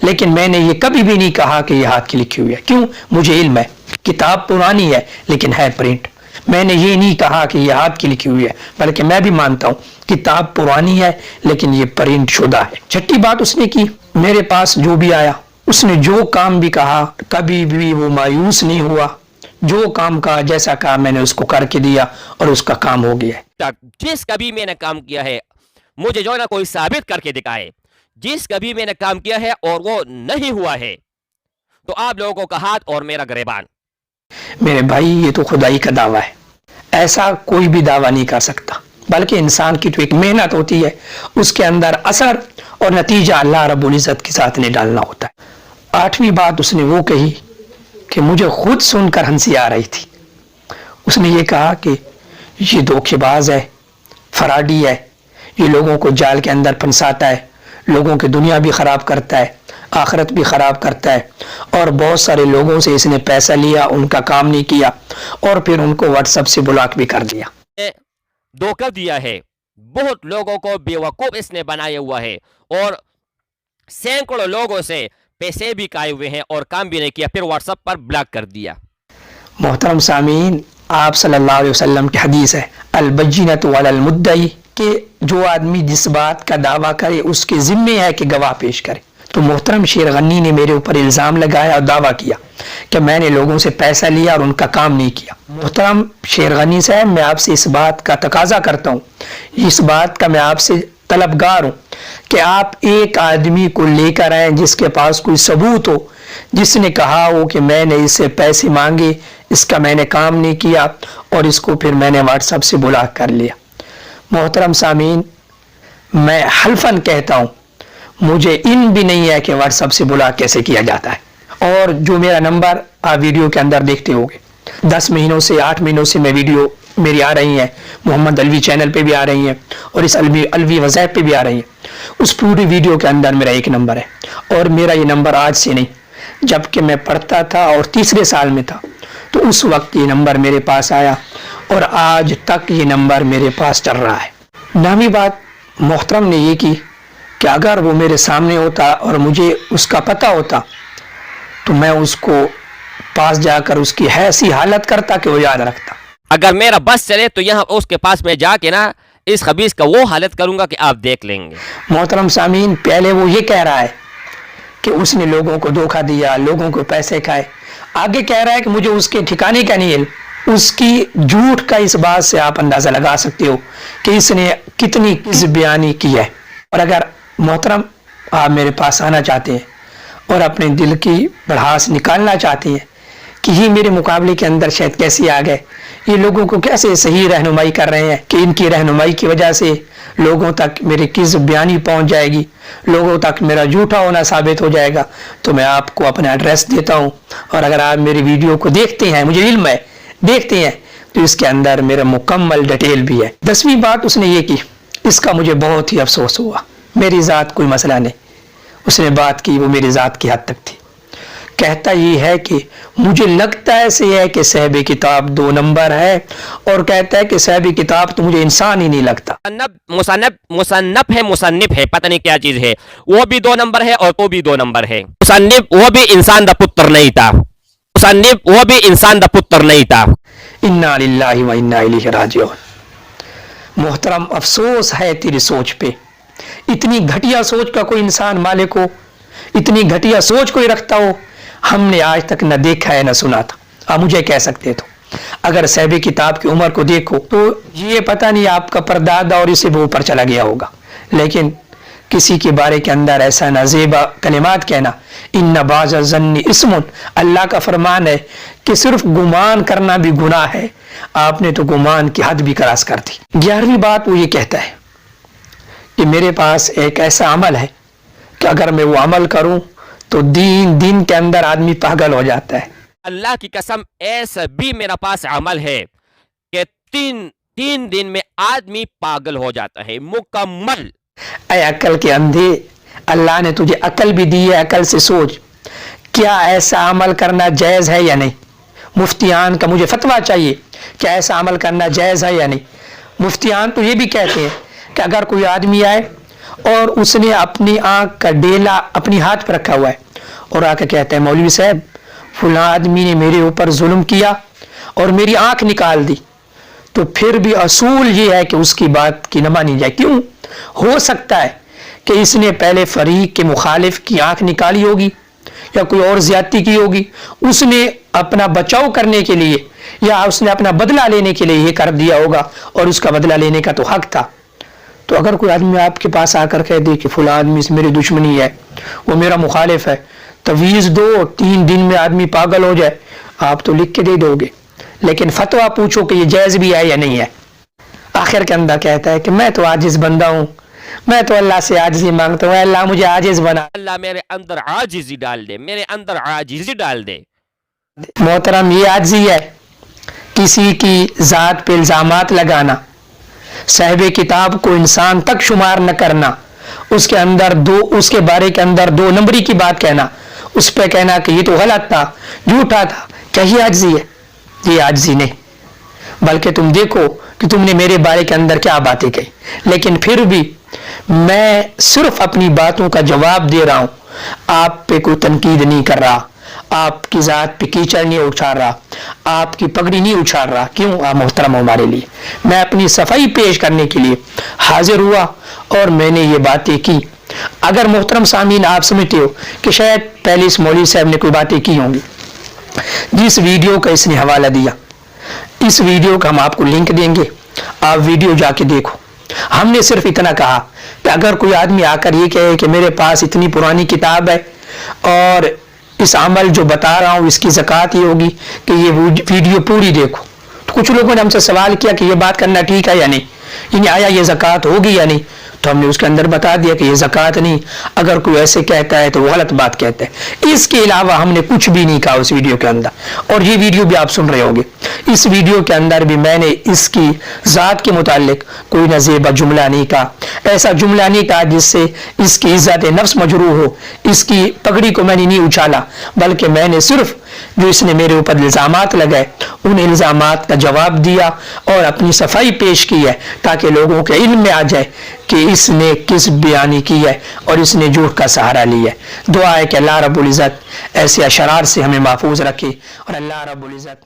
لیکن میں نے یہ کبھی بھی نہیں کہا کہ یہ ہاتھ کی لکھی ہوئی ہے. کیوں؟ مجھے علم ہے کتاب پرانی ہے لیکن ہے پرنٹ. میں نے یہ نہیں کہا کہ یہ ہاتھ کی لکھی ہوئی ہے، بلکہ میں بھی مانتا ہوں کتاب پرانی ہے لیکن یہ پرنٹ شدہ ہے. چھٹی بات اس نے کی، میرے پاس جو بھی آیا اس نے جو کام بھی کہا کبھی بھی وہ مایوس نہیں ہوا. جو کام کہا جیسا کہا میں نے اس کو کر کے دیا اور اس کا کام ہو گیا ہے. جس کبھی میں نے کام کیا ہے مجھے جو ہے نا کوئی ثابت کر کے دکھائے. جس کبھی میں نے کام کیا ہے اور وہ نہیں ہوا ہے تو آپ لوگوں کا ہاتھ اور میرا گریبان. میرے بھائی یہ تو خدائی کا دعویٰ ہے، ایسا کوئی بھی دعویٰ نہیں کر سکتا، بلکہ انسان کی تو ایک محنت ہوتی ہے، اس کے اندر اثر اور نتیجہ اللہ رب العزت کے ساتھ نے ڈالنا ہوتا ہے. 8ویں بات اس نے وہ کہی کہ مجھے خود سن کر ہنسی آ رہی تھی. اس نے یہ کہا کہ یہ دھوکے باز ہے، فراڈی ہے، یہ لوگوں کو جال کے اندر پھنساتا ہے، لوگوں کی دنیا بھی خراب کرتا ہے، آخرت بھی خراب کرتا ہے، اور بہت سارے لوگوں سے اس نے پیسہ لیا، ان کا کام نہیں کیا اور پھر ان کو واٹس ایپ سے بلاک بھی کر دیا. دھوکہ دیا ہے، بہت لوگوں کو بیوقوف اس نے بنایا ہوا ہے اور سینکڑوں لوگوں سے پیسے بھی کھائے ہوئے ہیں اور کام بھی نہیں کیا، پھر واٹس ایپ پر بلاک کر دیا. محترم سامعین، آپ صلی اللہ علیہ وسلم کی حدیث ہے البجینۃ علی المدعی کہ جو آدمی جس بات کا دعویٰ کرے اس کے ذمے ہے کہ گواہ پیش کرے. تو محترم شیر غنی نے میرے اوپر الزام لگایا اور دعویٰ کیا کہ میں نے لوگوں سے پیسہ لیا اور ان کا کام نہیں کیا. محترم شیر غنی صاحب، میں آپ سے اس بات کا تقاضا کرتا ہوں، اس بات کا میں آپ سے طلبگار ہوں کہ آپ ایک آدمی کو لے کر آئیں جس کے پاس کوئی ثبوت ہو، جس نے کہا ہو کہ میں نے اس سے پیسے مانگے، اس کا میں نے کام نہیں کیا اور اس کو پھر میں نے واٹس ایپ سے بلاک کر لیا. محترم سامعین، میں حلفاً کہتا ہوں مجھے علم بھی نہیں ہے کہ واٹس ایپ سے بلاک کیسے کیا جاتا ہے. اور جو میرا نمبر آپ ویڈیو کے اندر دیکھتے ہوگے، 10 مہینوں سے 8 مہینوں سے میں ویڈیو میری آ رہی ہیں، محمد علوی چینل پہ بھی آ رہی ہیں اور اس علوی وظائف پہ بھی آ رہی ہیں. اس پوری ویڈیو کے اندر میرا ایک نمبر ہے اور میرا یہ نمبر آج سے نہیں، جب کہ میں پڑھتا تھا اور 3رے سال میں تھا تو اس وقت یہ نمبر میرے پاس آیا اور آج تک یہ نمبر میرے پاس چل رہا ہے. نامی بات محترم نے یہ کی کہ اگر وہ میرے سامنے ہوتا اور مجھے اس کا پتہ ہوتا تو میں اس کو پاس جا کر اس کی ایسی حالت کرتا کہ وہ یاد رکھتا. اگر میرا بس چلے تو یہاں اس کے پاس میں جا کے نا اس خبیث کا وہ حالت کروں گا کہ آپ دیکھ لیں گے. محترم سامعین، پہلے وہ یہ کہہ رہا ہے کہ اس نے لوگوں کو دھوکہ دیا، لوگوں کو پیسے کھائے، آگے کہہ رہا ہے کہ مجھے اس کے ٹھکانے کا نہیں علم. اس کی جھوٹ کا اس بات سے آپ اندازہ لگا سکتے ہو کہ اس نے کتنی کذب بیانی کی ہے. اور اگر محترم آپ میرے پاس آنا چاہتے ہیں اور اپنے دل کی بڑھاس نکالنا چاہتے ہیں کہ یہ میرے مقابلے کے اندر شاید کیسے آ گئے، یہ لوگوں کو کیسے صحیح رہنمائی کر رہے ہیں کہ ان کی رہنمائی کی وجہ سے لوگوں تک میری کذب بیانی پہنچ جائے گی، لوگوں تک میرا جھوٹا ہونا ثابت ہو جائے گا، تو میں آپ کو اپنا ایڈریس دیتا ہوں اور اگر آپ میری ویڈیو کو دیکھتے ہیں، مجھے علم ہے دیکھتے ہیں، تو اس کے اندر میرا مکمل ڈیٹیل بھی ہے. 10ویں بات اس نے یہ کی، اس کا مجھے بہت ہی افسوس ہوا. میری ذات کوئی مسئلہ نہیں، اس نے بات کی وہ میری ذات کی حد تک تھی. کہتا یہ ہے کہ مجھے لگتا ایسے ہے کہ صاحب کتاب 2 نمبر ہے اور کہتا ہے کہ صاحب کتاب تو مجھے انسان ہی نہیں لگتا. مصنف ہے، مصنف ہے، پتہ نہیں کیا چیز ہے، وہ بھی 2 نمبر ہے اور تو بھی 2 نمبر ہے. مصنف وہ بھی انسان دا پتر نہیں تھا، مصنف وہ بھی انسان دا پتر نہیں تھا. انا للہ و انا الیہ راجعون. محترم افسوس ہے تیری سوچ پہ، اتنی گھٹیا سوچ کا کوئی انسان مالک ہو، اتنی گھٹیا سوچ کوئی رکھتا ہو، ہم نے آج تک نہ دیکھا ہے نہ سنا تھا. آپ مجھے کہہ سکتے تو اگر صاحب کتاب کی عمر کو دیکھو تو یہ پتہ نہیں آپ کا پردادا اور اسے وہ اوپر چلا گیا ہوگا، لیکن کسی کے بارے کے اندر ایسا نازیبا کلمات کہنا، ان بعض الظن اسم، اللہ کا فرمان ہے کہ صرف گمان کرنا بھی گناہ ہے. آپ نے تو گمان کی حد بھی کراس کر دی. 11ویں بات وہ یہ کہتا ہے کہ میرے پاس ایک ایسا عمل ہے کہ اگر میں وہ عمل کروں تو دین کے اندر آدمی پاگل ہو جاتا ہے. اللہ کی قسم ایسا بھی میرا پاس عمل ہے کہ تین دن میں آدمی پاگل ہو جاتا ہے مکمل. اے عقل کے اندھے، اللہ نے تجھے عقل بھی دی ہے، عقل سے سوچ کیا ایسا عمل کرنا جائز ہے یا نہیں. مفتیان کا مجھے فتویٰ چاہیے کہ ایسا عمل کرنا جائز ہے یا نہیں. مفتیان تو یہ بھی کہتے ہیں کہ اگر کوئی آدمی آئے اور اس نے اپنی آنکھ کا ڈیلا اپنی ہاتھ پر رکھا ہوا ہے اور آ کے کہتا ہے مولوی صاحب فلاں آدمی نے میرے اوپر ظلم کیا اور میری آنکھ نکال دی، تو پھر بھی اصول یہ ہے کہ اس کی بات کی نہ مانی جائے۔ کیوں؟ ہو سکتا ہے کہ اس نے پہلے فریق کے مخالف کی آنکھ نکالی ہوگی یا کوئی اور زیادتی کی ہوگی، اس نے اپنا بچاؤ کرنے کے لیے یا اس نے اپنا بدلہ لینے کے لیے یہ کر دیا ہوگا اور اس کا بدلہ لینے کا تو حق تھا۔ تو اگر کوئی آدمی آپ کے پاس آ کر کہہ دے کہ فلاں آدمی سے میری دشمنی ہے، وہ میرا مخالف ہے، تویز دو 3 دن میں آدمی پاگل ہو جائے، آپ تو لکھ کے دے دو گے، لیکن فتویٰ پوچھو کہ یہ جائز بھی ہے یا نہیں ہے۔ آخر کے اندر کہتا ہے کہ میں تو عاجز بندہ ہوں، میں تو اللہ سے عاجزی مانگتا ہوں، اے اللہ مجھے عاجز بنا۔ اللہ میرے اندر عاجزی ڈال دے، میرے اندر عاجزی ڈال دے۔ محترم یہ عاجزی ہے، کسی کی ذات پہ الزامات لگانا، صاحب کتاب کو انسان تک شمار نہ کرنا، اس کے بارے کے اندر 2 نمبری کی بات کہنا، اس پہ کہنا کہ یہ تو غلط تھا، جھوٹا تھا، کیا یہ عاجزی ہے؟ یہ عاجزی نہیں، بلکہ تم دیکھو کہ تم نے میرے بارے کے اندر کیا باتیں کہی، لیکن پھر بھی میں صرف اپنی باتوں کا جواب دے رہا ہوں، آپ پہ کوئی تنقید نہیں کر رہا، آپ کی ذات پہ کیچڑ نہیں اچھال رہا، آپ کی پگڑی نہیں اچھال رہا۔ کیوں؟ آپ محترم ہمارے لیے میں اپنی صفائی پیش کرنے کے لیے حاضر ہوا اور میں نے یہ باتیں کی۔ اگر محترم سامعین آپ سمجھتے ہو کہ شاید پہلے اس مولوی صاحب نے کوئی باتیں کی ہوں گی، جس ویڈیو کا اس نے حوالہ دیا، اس ویڈیو کا ہم آپ کو لنک دیں گے، آپ ویڈیو جا کے دیکھو۔ ہم نے صرف اتنا کہا کہ اگر کوئی آدمی آ کر یہ کہے کہ میرے پاس اتنی پرانی کتاب ہے اور اس عمل جو بتا رہا ہوں اس کی زکوٰۃ یہ ہوگی کہ یہ ویڈیو پوری دیکھو، تو کچھ لوگوں نے ہم سے سوال کیا کہ یہ بات کرنا ٹھیک ہے یا نہیں، یعنی آیا یہ زکوٰۃ ہوگی یا نہیں، تو ہم نے اس کے اندر بتا دیا کہ یہ زکوٰۃ نہیں۔ اگر کوئی ایسے کہتا ہے تو وہ غلط بات کہتا ہے۔ اس کے علاوہ ہم نے کچھ بھی نہیں کہا اس ویڈیو کے اندر، اور یہ ویڈیو بھی آپ سن رہے ہوں گے، اس ویڈیو کے اندر بھی میں نے اس کی ذات کے متعلق کوئی نزیبہ جملہ نہیں کہا، ایسا جملہ نہیں کہا جس سے اس کی عزت نفس مجروح ہو، اس کی پگڑی کو میں نے نہیں اچھالا، بلکہ میں نے صرف جو اس نے میرے اوپر الزامات لگائے ان الزامات کا جواب دیا اور اپنی صفائی پیش کی ہے، تاکہ لوگوں کے علم میں آ جائے کہ اس نے کس بیانی کی ہے اور اس نے جھوٹ کا سہارا لیا ہے۔ دعا ہے کہ اللہ رب العزت ایسے اشرار سے ہمیں محفوظ رکھے اور اللہ رب العزت